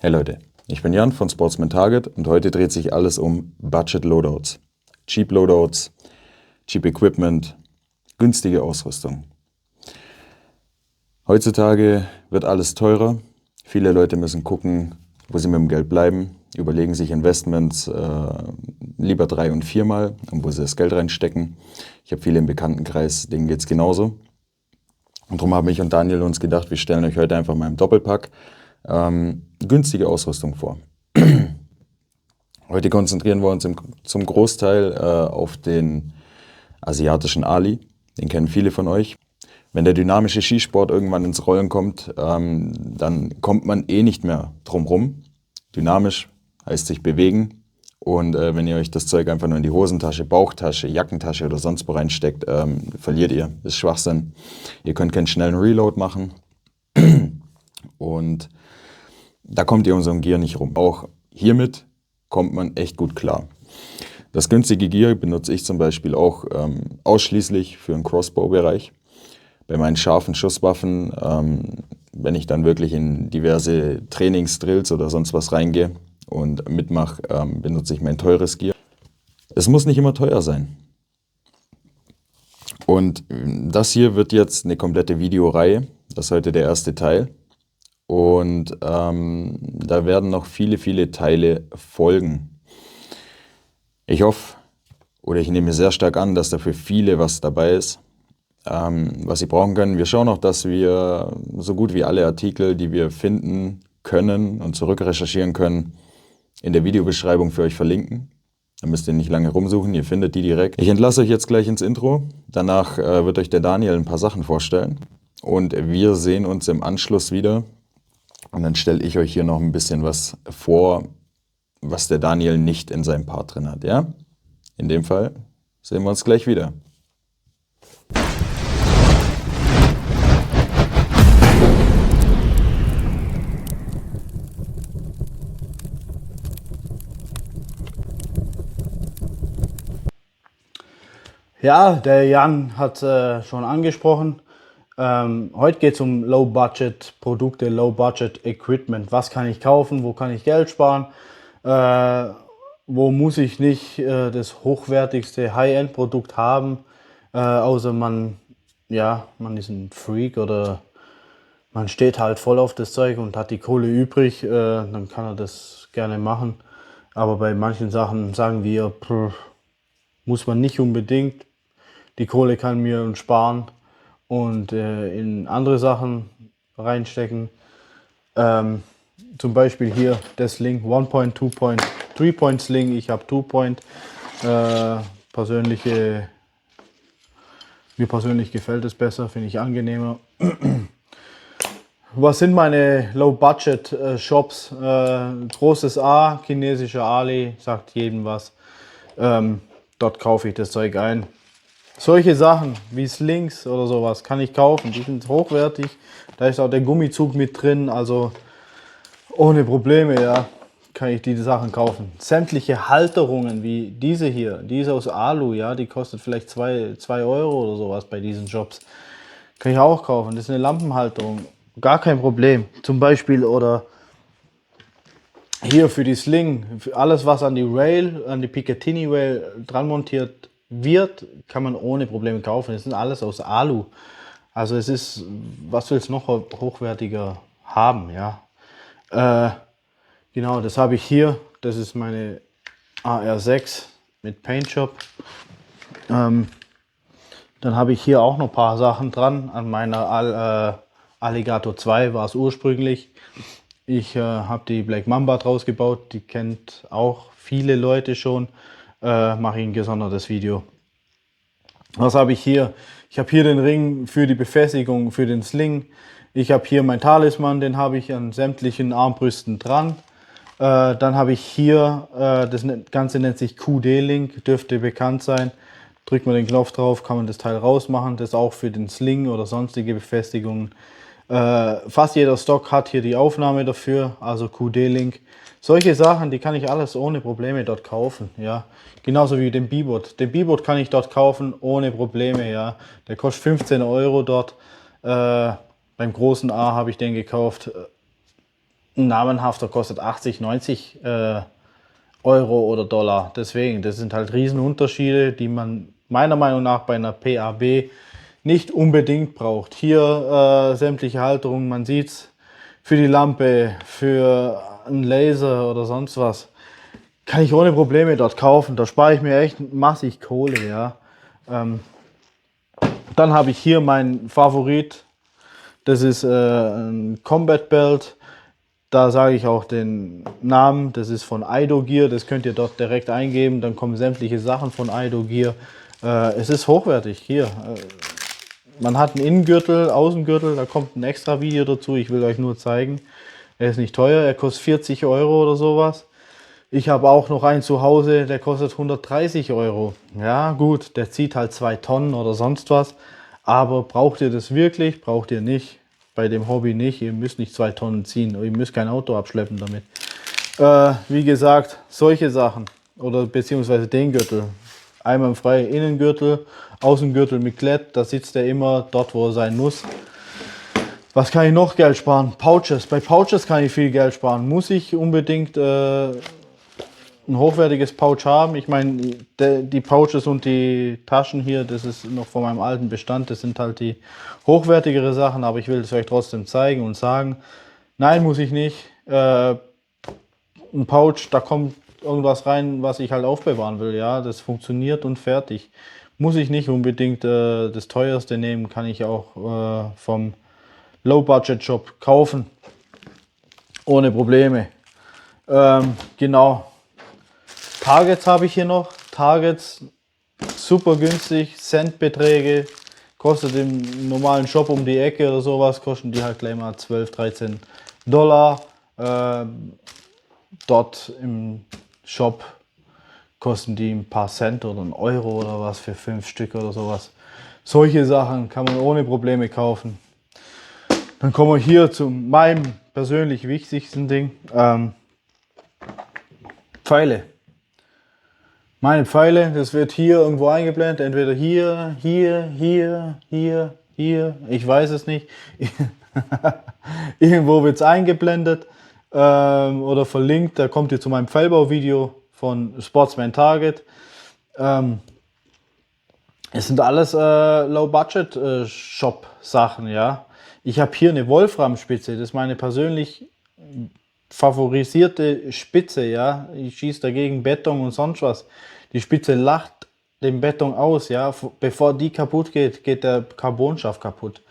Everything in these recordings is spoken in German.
Hey Leute, ich bin Jan von Sportsman Target und heute dreht sich alles um Budget Loadouts. Cheap Loadouts, Cheap Equipment, günstige Ausrüstung. Heutzutage wird alles teurer. Viele Leute müssen gucken, wo sie mit dem Geld bleiben, überlegen sich Investments lieber 3- und 4-mal, wo sie das Geld reinstecken. Ich habe viele im Bekanntenkreis, denen geht es genauso. Und darum haben ich und Daniel uns gedacht, wir stellen euch heute einfach mal im Doppelpack günstige Ausrüstung vor. Heute konzentrieren wir uns zum Großteil auf den asiatischen Ali. Den kennen viele von euch. Wenn der dynamische Skisport irgendwann ins Rollen kommt, dann kommt man nicht mehr drum rum. Dynamisch heißt sich bewegen. Und wenn ihr euch das Zeug einfach nur in die Hosentasche, Bauchtasche, Jackentasche oder sonst wo reinsteckt, verliert ihr. Das ist Schwachsinn. Ihr könnt keinen schnellen Reload machen. Und da kommt ihr um so ein Gear nicht rum. Auch hiermit kommt man echt gut klar. Das günstige Gear benutze ich zum Beispiel auch ausschließlich für den Crossbow-Bereich. Bei meinen scharfen Schusswaffen, wenn ich dann wirklich in diverse Trainingsdrills oder sonst was reingehe und mitmache, benutze ich mein teures Gear. Es muss nicht immer teuer sein. Und das hier wird jetzt eine komplette Videoreihe. Das ist heute der erste Teil. Und da werden noch viele, viele Teile folgen. Ich hoffe, oder ich nehme sehr stark an, dass da für viele was dabei ist, was sie brauchen können. Wir schauen auch, dass wir so gut wie alle Artikel, die wir finden können und zurückrecherchieren können, in der Videobeschreibung für euch verlinken. Da müsst ihr nicht lange rumsuchen, ihr findet die direkt. Ich entlasse euch jetzt gleich ins Intro. Danach wird euch der Daniel ein paar Sachen vorstellen. Und wir sehen uns im Anschluss wieder. Und dann stelle ich euch hier noch ein bisschen was vor, was der Daniel nicht in seinem Part drin hat. Ja? In dem Fall sehen wir uns gleich wieder. Ja, der Jan hat schon angesprochen. Heute geht es um Low-Budget-Produkte, Low-Budget-Equipment. Was kann ich kaufen? Wo kann ich Geld sparen? Wo muss ich nicht das hochwertigste High-End-Produkt haben? Außer man ist ein Freak oder man steht halt voll auf das Zeug und hat die Kohle übrig. Dann kann er das gerne machen. Aber bei manchen Sachen sagen wir, muss man nicht unbedingt. Die Kohle kann mir sparen und in andere Sachen reinstecken. Zum Beispiel hier der Sling, 1-Point, 2-Point, 3-Point Sling. Ich habe 2-Point. Mir persönlich gefällt es besser, finde ich angenehmer. Was sind meine Low-Budget-Shops? Großes A, chinesischer Ali, sagt jedem was. Dort kaufe ich das Zeug ein. Solche Sachen wie Slings oder sowas kann ich kaufen. Die sind hochwertig. Da ist auch der Gummizug mit drin. Also ohne Probleme, ja, kann ich die Sachen kaufen. Sämtliche Halterungen wie diese hier, die ist aus Alu, ja, die kostet vielleicht 2 Euro oder sowas bei diesen Shops. Kann ich auch kaufen. Das ist eine Lampenhalterung. Gar kein Problem. Zum Beispiel oder hier für die Sling, für alles was an die Rail, an die Picatinny Rail dran montiert wird, kann man ohne Probleme kaufen. Das sind alles aus Alu. Also es ist, was willst du noch hochwertiger haben, ja. Genau, das habe ich hier. Das ist meine AR6 mit Paint Shop. Dann habe ich hier auch noch ein paar Sachen dran. An meiner Alligator 2 war es ursprünglich. Ich habe die Black Mamba draus gebaut. Die kennt auch viele Leute schon. Mache ich ein gesondertes Video. Was habe ich hier? Ich habe hier den Ring für die Befestigung für den Sling. Ich habe hier meinen Talisman, den habe ich an sämtlichen Armbrüsten dran. Dann habe ich hier, das Ganze nennt sich QD-Link, dürfte bekannt sein. Drückt man den Knopf drauf, kann man das Teil rausmachen. Das ist auch für den Sling oder sonstige Befestigungen. Fast jeder Stock hat hier die Aufnahme dafür, also QD-Link. Solche Sachen, die kann ich alles ohne Probleme dort kaufen, ja. Genauso wie den B-Board. Den B-Board kann ich dort kaufen ohne Probleme, ja. Der kostet 15 Euro dort. Beim großen A habe ich den gekauft. ein namenhafter kostet 80, 90 Euro oder Dollar. Deswegen, das sind halt Riesenunterschiede, die man meiner Meinung nach bei einer PAB nicht unbedingt braucht. Hier sämtliche Halterungen, man sieht es, für die Lampe, für einen Laser oder sonst was, kann ich ohne Probleme dort kaufen. Da spare ich mir echt massig Kohle. Ja. Dann habe ich hier meinen Favorit. Das ist ein Combat Belt. Da sage ich auch den Namen. Das ist von Aido Gear. Das könnt ihr dort direkt eingeben. Dann kommen sämtliche Sachen von Aido Gear. Es ist hochwertig. Hier. Man hat einen Innengürtel, Außengürtel. Da kommt ein extra Video dazu. Ich will euch nur zeigen. Er ist nicht teuer. Er kostet 40 Euro oder sowas. Ich habe auch noch einen zu Hause, der kostet 130 Euro. Ja gut, der zieht halt 2 Tonnen oder sonst was. Aber braucht ihr das wirklich? Braucht ihr nicht. Bei dem Hobby nicht. Ihr müsst nicht 2 Tonnen ziehen. Ihr müsst kein Auto abschleppen damit. Wie gesagt, solche Sachen. Oder beziehungsweise den Gürtel. Einwandfrei Innengürtel, Außengürtel mit Klett. Da sitzt er immer dort, wo er sein muss. Was kann ich noch Geld sparen? Pouches. Bei Pouches kann ich viel Geld sparen. Muss ich unbedingt ein hochwertiges Pouch haben? Ich meine, die Pouches und die Taschen hier, das ist noch von meinem alten Bestand. Das sind halt die hochwertigere Sachen, aber ich will es euch trotzdem zeigen und sagen, nein, muss ich nicht. Ein Pouch, da kommt irgendwas rein, was ich halt aufbewahren will. Ja, das funktioniert und fertig. Muss ich nicht unbedingt das teuerste nehmen, kann ich auch vom Low-Budget-Shop kaufen. Ohne Probleme. Genau. Targets habe ich hier noch. Targets, super günstig, Centbeträge. Kostet im normalen Shop um die Ecke oder sowas, kosten die halt gleich mal 12, 13 Dollar. Dort im Shop kosten die ein paar Cent oder einen Euro oder was für 5 Stück oder sowas. Solche Sachen kann man ohne Probleme kaufen. Dann kommen wir hier zu meinem persönlich wichtigsten Ding. Pfeile. Meine Pfeile, das wird hier irgendwo eingeblendet, entweder hier, hier, hier, hier, hier, ich weiß es nicht. Irgendwo wird es eingeblendet oder verlinkt, da kommt ihr zu meinem Pfeilbau-Video von Sportsman Target. Es sind alles Low-Budget-Shop-Sachen, ja. Ich habe hier eine Wolfram-Spitze, das ist meine persönlich favorisierte Spitze, ja. Ich schieße dagegen Beton und sonst was. Die Spitze lacht den Beton aus, ja. Bevor die kaputt geht, geht der Carbonschaft kaputt.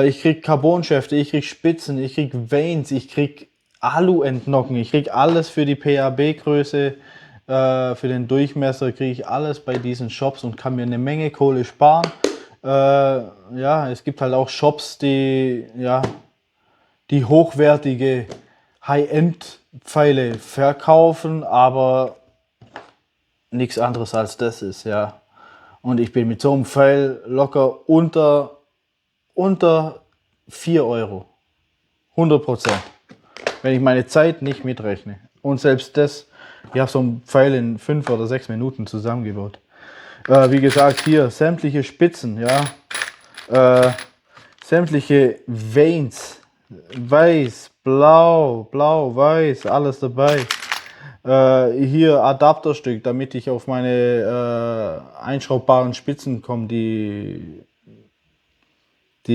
Ich krieg Carbonschäfte, ich krieg Spitzen, ich krieg Vanes, ich krieg Alu-Entnocken, ich krieg alles für die PAB-Größe, für den Durchmesser kriege ich alles bei diesen Shops und kann mir eine Menge Kohle sparen. Ja, es gibt halt auch Shops, die, ja, die hochwertige High-End-Pfeile verkaufen, aber nichts anderes als das ist, ja. Und ich bin mit so einem Pfeil locker unter 4 Euro. 100%. Wenn ich meine Zeit nicht mitrechne. Und selbst das, ich habe so einen Pfeil in 5 oder 6 Minuten zusammengebaut. Wie gesagt, hier sämtliche Spitzen, ja. Sämtliche Vanes. Weiß, blau, weiß, alles dabei. Hier Adapterstück, damit ich auf meine einschraubbaren Spitzen komme, die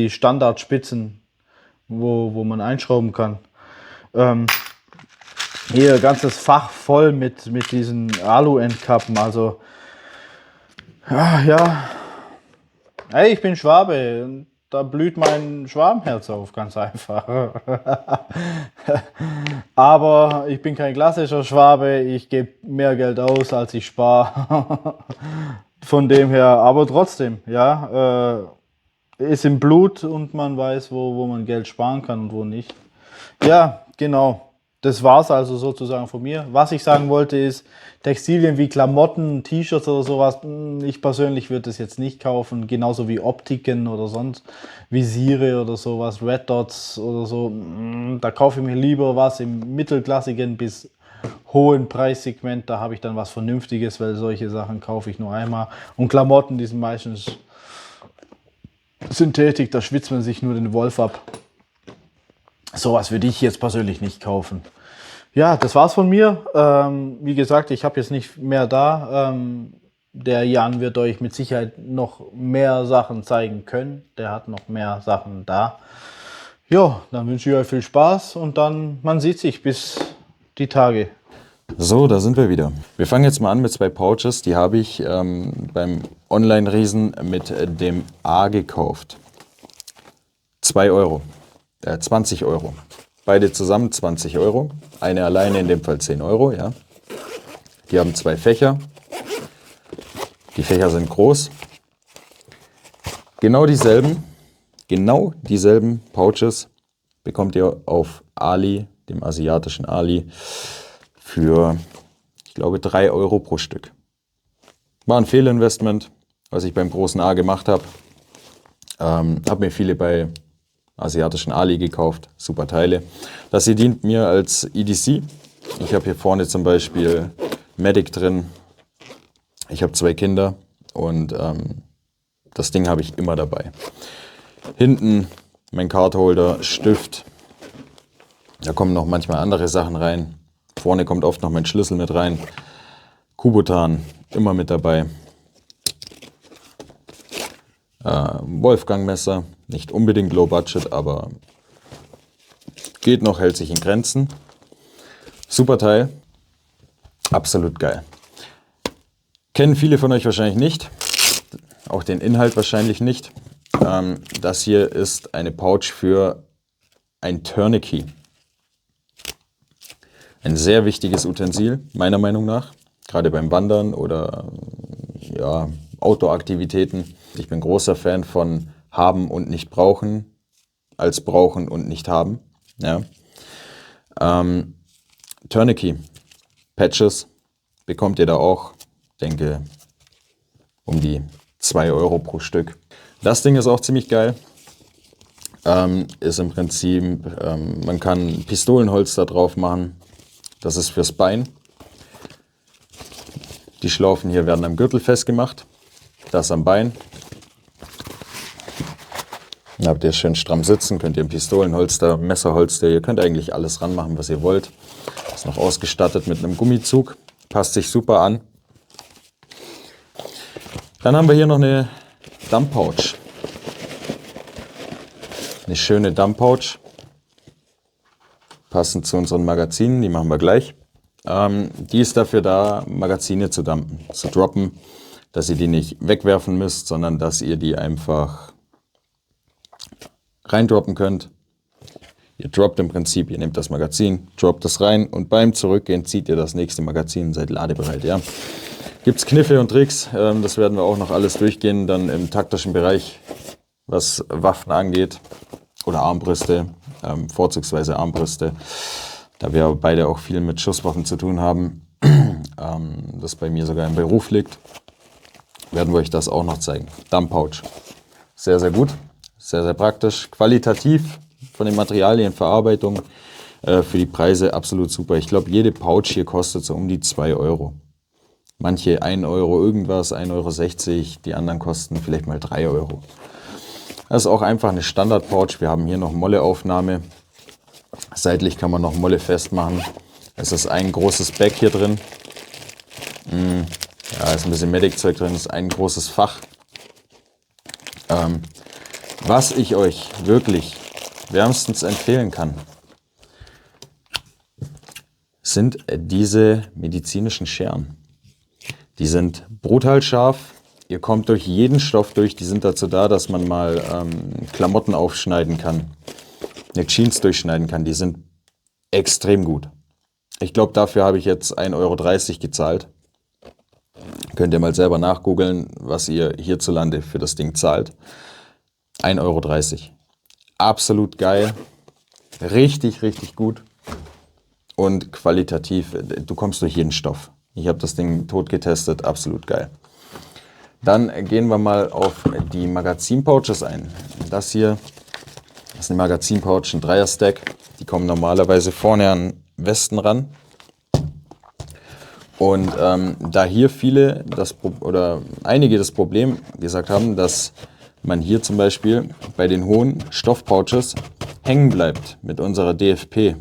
Standardspitzen, wo man einschrauben kann. Hier ganzes Fach voll mit diesen Alu-Endkappen, also ja. Hey, ich bin Schwabe, da blüht mein Schwabenherz auf, ganz einfach. Aber ich bin kein klassischer Schwabe, ich gebe mehr Geld aus, als ich spare. Von dem her, aber trotzdem, ja, ist im Blut und man weiß, wo man Geld sparen kann und wo nicht. Ja, genau. Das war's also sozusagen von mir. Was ich sagen wollte ist, Textilien wie Klamotten, T-Shirts oder sowas, ich persönlich würde das jetzt nicht kaufen. Genauso wie Optiken oder sonst Visiere oder sowas, Red Dots oder so. Da kaufe ich mir lieber was im mittelklassigen bis hohen Preissegment. Da habe ich dann was Vernünftiges, weil solche Sachen kaufe ich nur einmal. Und Klamotten, die sind meistens Synthetik, da schwitzt man sich nur den Wolf ab. sowas würde ich jetzt persönlich nicht kaufen. Ja, das war's von mir. Wie gesagt, ich habe jetzt nicht mehr da. Der Jan wird euch mit Sicherheit noch mehr Sachen zeigen können. Der hat noch mehr Sachen da. Ja, dann wünsche ich euch viel Spaß und dann, man sieht sich bis die Tage. So, da sind wir wieder. Wir fangen jetzt mal an mit zwei Pouches. Die habe ich beim Online-Riesen mit dem A gekauft. 2 Euro. 20 Euro. Beide zusammen 20 Euro. Eine alleine, in dem Fall 10 Euro. Ja. Die haben 2 Fächer. Die Fächer sind groß. Genau dieselben Pouches bekommt ihr auf Ali, dem asiatischen Ali, für, ich glaube, 3 Euro pro Stück. War ein Fehlinvestment, was ich beim großen A gemacht habe. Habe mir viele bei asiatischen Ali gekauft, super Teile. Das hier dient mir als EDC. Ich habe hier vorne zum Beispiel Medic drin. Ich habe 2 Kinder und das Ding habe ich immer dabei. Hinten mein Cardholder, Stift. Da kommen noch manchmal andere Sachen rein. Vorne kommt oft noch mein Schlüssel mit rein. Kubotan, immer mit dabei. Wolfgang-Messer, nicht unbedingt Low Budget, aber geht noch, hält sich in Grenzen. Super Teil, absolut geil. Kennen viele von euch wahrscheinlich nicht, auch den Inhalt wahrscheinlich nicht. Das hier ist eine Pouch für ein Tourniquet. Ein sehr wichtiges Utensil, meiner Meinung nach, gerade beim Wandern oder ja, Outdoor-Aktivitäten. Ich bin großer Fan von haben und nicht brauchen, als brauchen und nicht haben. Ja. Tourniquet, Patches bekommt ihr da auch, denke um die 2 Euro pro Stück. Das Ding ist auch ziemlich geil. Ist im Prinzip, man kann Pistolenholster drauf machen. Das ist fürs Bein. Die Schlaufen hier werden am Gürtel festgemacht. Das am Bein. Dann habt ihr schön stramm sitzen, könnt ihr ein Pistolenholster, Messerholster, ihr könnt eigentlich alles ranmachen, was ihr wollt. Ist noch ausgestattet mit einem Gummizug. Passt sich super an. Dann haben wir hier noch eine Dump Pouch. Eine schöne Dump Pouch. Passend zu unseren Magazinen, die machen wir gleich. Die ist dafür da, Magazine zu dumpen, zu droppen, dass ihr die nicht wegwerfen müsst, sondern dass ihr die einfach reindroppen könnt. Ihr droppt im Prinzip, ihr nehmt das Magazin, droppt das rein und beim Zurückgehen zieht ihr das nächste Magazin und seid ladebereit. Ja. Gibt es Kniffe und Tricks, das werden wir auch noch alles durchgehen, dann im taktischen Bereich, was Waffen angeht oder Armbrüste, vorzugsweise Armbrüste, da wir beide auch viel mit Schusswaffen zu tun haben, das bei mir sogar im Beruf liegt, werden wir euch das auch noch zeigen. Dump Pouch, sehr, sehr gut, sehr, sehr praktisch, qualitativ von den Materialien, Verarbeitung, für die Preise absolut super. Ich glaube, jede Pouch hier kostet so um die 2 Euro. Manche 1 Euro irgendwas, 1,60 Euro, die anderen kosten vielleicht mal 3 Euro. Das ist auch einfach eine Standard-Pouch. Wir haben hier noch Molleaufnahme. Seitlich kann man noch Molle festmachen. Es ist ein großes Bag hier drin. Ja, ist ein bisschen Medic-Zeug drin. Es ist ein großes Fach. Was ich euch wirklich wärmstens empfehlen kann, sind diese medizinischen Scheren. Die sind brutal scharf. Ihr kommt durch jeden Stoff durch. Die sind dazu da, dass man mal Klamotten aufschneiden kann, eine Jeans durchschneiden kann. Die sind extrem gut. Ich glaube, dafür habe ich jetzt 1,30 Euro gezahlt. Könnt ihr mal selber nachgoogeln, was ihr hierzulande für das Ding zahlt. 1,30 Euro. Absolut geil. Richtig, richtig gut. Und qualitativ, du kommst durch jeden Stoff. Ich habe das Ding tot getestet, absolut geil. Dann gehen wir mal auf die Magazin-Pouches ein. Das hier ist eine Magazin-Pouch, ein Dreier-Stack. Die kommen normalerweise vorne an Westen ran. Und da hier einige das Problem gesagt haben, dass man hier zum Beispiel bei den hohen Stoffpouches hängen bleibt mit unserer DFP.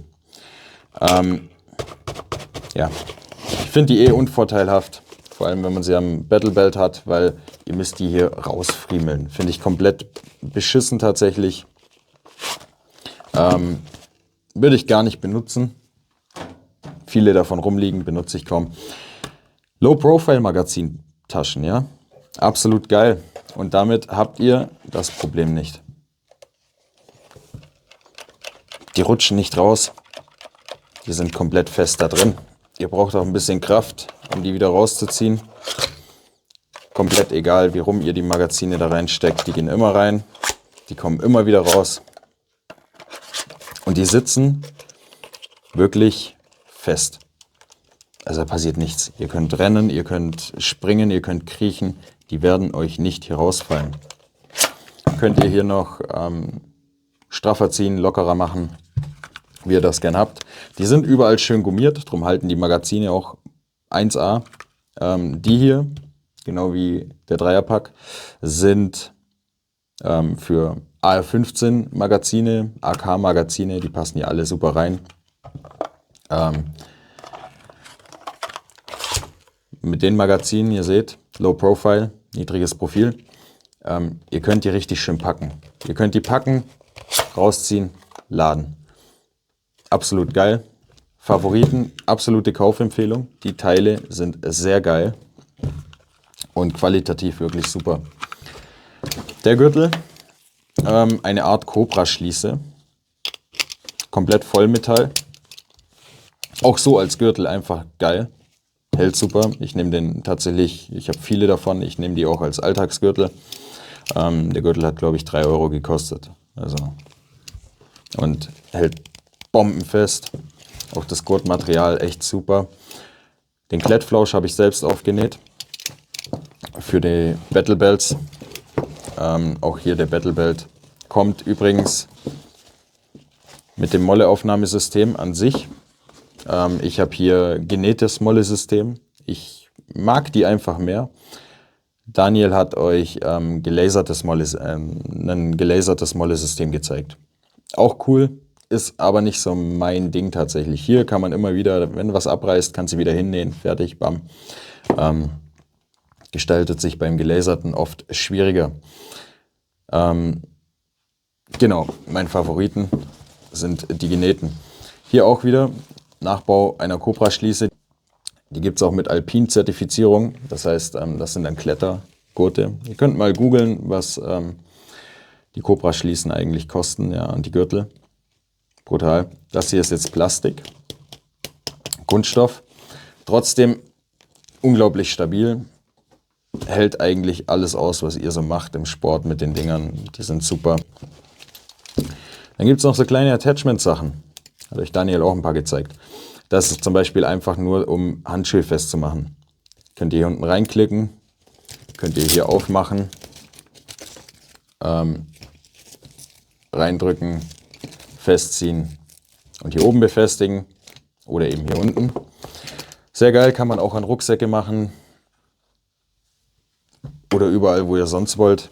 Ja, ich finde die unvorteilhaft, vor allem wenn man sie am Battlebelt hat, weil ihr müsst die hier rausfriemeln. Finde ich komplett beschissen tatsächlich. Würde ich gar nicht benutzen. Viele davon rumliegen, benutze ich kaum. Low-Profile-Magazintaschen, ja, absolut geil. Und damit habt ihr das Problem nicht. Die rutschen nicht raus. Die sind komplett fest da drin. Ihr braucht auch ein bisschen Kraft, um die wieder rauszuziehen. Komplett egal, wie rum ihr die Magazine da reinsteckt. Die gehen immer rein. Die kommen immer wieder raus. Und die sitzen wirklich fest. Also da passiert nichts. Ihr könnt rennen, ihr könnt springen, ihr könnt kriechen. Die werden euch nicht hier rausfallen. Könnt ihr hier noch straffer ziehen, lockerer machen, wie ihr das gern habt. Die sind überall schön gummiert, darum halten die Magazine auch 1A. Die hier, genau wie der Dreierpack, sind für AR-15 Magazine, AK-Magazine, die passen hier alle super rein. Mit den Magazinen, ihr seht, Low Profile, niedriges Profil, ihr könnt die richtig schön packen. Ihr könnt die packen, rausziehen, laden. Absolut geil. Favoriten, absolute Kaufempfehlung. Die Teile sind sehr geil und qualitativ wirklich super. Der Gürtel, eine Art Cobra-Schließe, komplett Vollmetall. Auch so als Gürtel einfach geil. Hält super. Ich nehme den tatsächlich, ich habe viele davon, ich nehme die auch als Alltagsgürtel. Der Gürtel hat, glaube ich, 3 Euro gekostet. Also, und hält bombenfest. Auch das Gurtmaterial echt super. Den Klettflausch habe ich selbst aufgenäht. Für die Battlebelts. Auch hier der Battlebelt kommt übrigens mit dem Molle-Aufnahmesystem an sich. Ich habe hier genähtes Molle-System. Ich mag die einfach mehr. Daniel hat euch ein gelasertes Molle-System gezeigt. Auch cool, ist aber nicht so mein Ding tatsächlich. Hier kann man immer wieder, wenn was abreißt, kannst du wieder hinnähen, fertig, bam. Gestaltet sich beim gelaserten oft schwieriger. Genau, meine Favoriten sind die genähten. Hier auch wieder Nachbau einer Cobra-Schließe. Die gibt es auch mit Alpin-Zertifizierung. Das heißt, das sind dann Klettergurte. Ihr könnt mal googeln, was die Cobra-Schließen eigentlich kosten, ja, und die Gürtel. Brutal. Das hier ist jetzt Plastik. Kunststoff. Trotzdem unglaublich stabil. Hält eigentlich alles aus, was ihr so macht im Sport mit den Dingern. Die sind super. Dann gibt es noch so kleine Attachment-Sachen. Hat euch Daniel auch ein paar gezeigt. Das ist zum Beispiel einfach nur, um Handschuhe festzumachen. Könnt ihr hier unten reinklicken. Könnt ihr hier aufmachen. Reindrücken. Festziehen. Und hier oben befestigen. Oder eben hier unten. Sehr geil, kann man auch an Rucksäcke machen. Oder überall, wo ihr sonst wollt.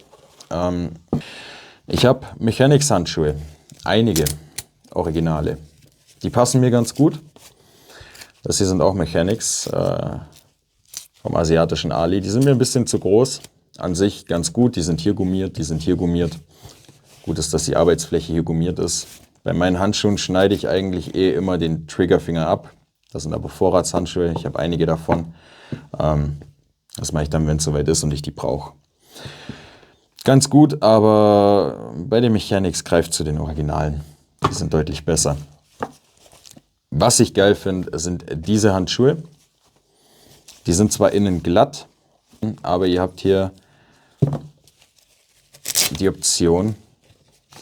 Ich habe Mechanics-Handschuhe. Einige Originale. Die passen mir ganz gut. Das hier sind auch Mechanics vom asiatischen Ali. Die sind mir ein bisschen zu groß. An sich ganz gut. Die sind hier gummiert, die sind hier gummiert. Gut ist, dass die Arbeitsfläche hier gummiert ist. Bei meinen Handschuhen schneide ich eigentlich immer den Triggerfinger ab. Das sind aber Vorratshandschuhe. Ich habe einige davon. Das mache ich dann, wenn es soweit ist und ich die brauche. Ganz gut, aber bei den Mechanics greift zu den Originalen. Die sind deutlich besser. Was ich geil finde, sind diese Handschuhe. Die sind zwar innen glatt, aber ihr habt hier die Option.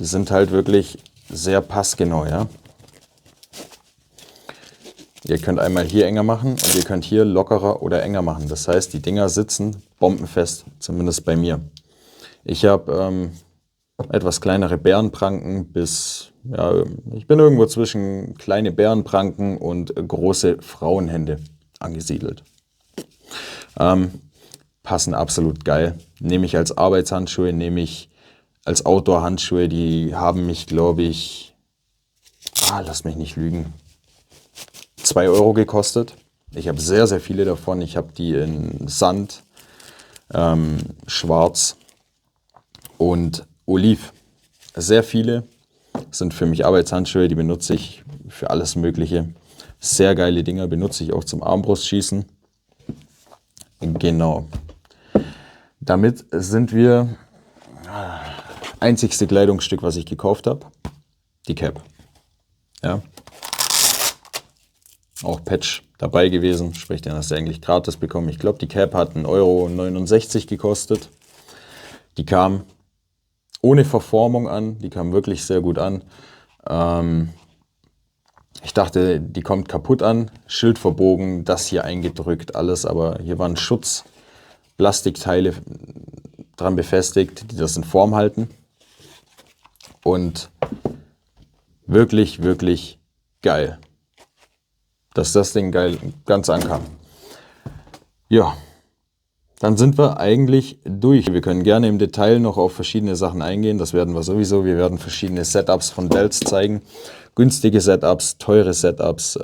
Die sind halt wirklich sehr passgenau, ja. Ihr könnt einmal hier enger machen und ihr könnt hier lockerer oder enger machen. Das heißt, die Dinger sitzen bombenfest, zumindest bei mir. Ich habe etwas kleinere Bärenpranken bis, ja, ich bin irgendwo zwischen kleine Bärenpranken und große Frauenhände angesiedelt. Passen absolut geil. Nehme ich als Arbeitshandschuhe, nehme ich als Outdoor-Handschuhe. Die haben mich, glaube ich, lass mich nicht lügen, 2 Euro gekostet. Ich habe sehr, sehr viele davon. Ich habe die in Sand, Schwarz und Oliv. Sehr viele. Das sind für mich Arbeitshandschuhe, die benutze ich für alles Mögliche. Sehr geile Dinger, benutze ich auch zum Armbrustschießen. Genau. Damit sind wir einzigste Kleidungsstück, was ich gekauft habe. Die Cap. Ja. Auch Patch dabei gewesen, sprich, den hast du eigentlich gratis bekommen. Ich glaube, die Cap hat 1,69 € gekostet. Die kam ohne Verformung an, die kam wirklich sehr gut an. Ich dachte, die kommt kaputt an, Schild verbogen, das hier eingedrückt, alles, aber hier waren Schutzplastikteile dran befestigt, die das in Form halten. Und wirklich, wirklich geil, dass das Ding geil ganz ankam. Ja, dann sind wir eigentlich durch. Wir können gerne im Detail noch auf verschiedene Sachen eingehen. Das werden wir sowieso. Wir werden verschiedene Setups von Bells zeigen. Günstige Setups, teure Setups.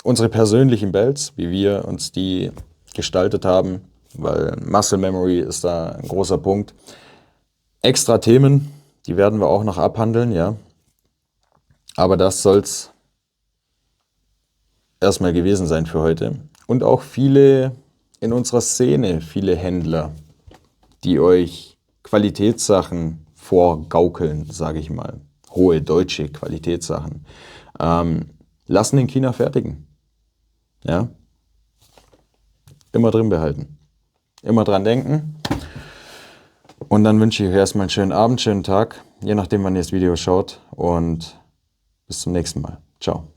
Unsere persönlichen Bells, wie wir uns die gestaltet haben. Weil Muscle Memory ist da ein großer Punkt. Extra Themen, die werden wir auch noch abhandeln, ja. Aber das soll's erstmal gewesen sein für heute. Und auch viele in unserer Szene, viele Händler, die euch Qualitätssachen vorgaukeln, sage ich mal. Hohe deutsche Qualitätssachen. Lassen in China fertigen. Ja? Immer drin behalten. Immer dran denken. Und dann wünsche ich euch erstmal einen schönen Abend, schönen Tag, je nachdem, wann ihr das Video schaut. Und bis zum nächsten Mal. Ciao.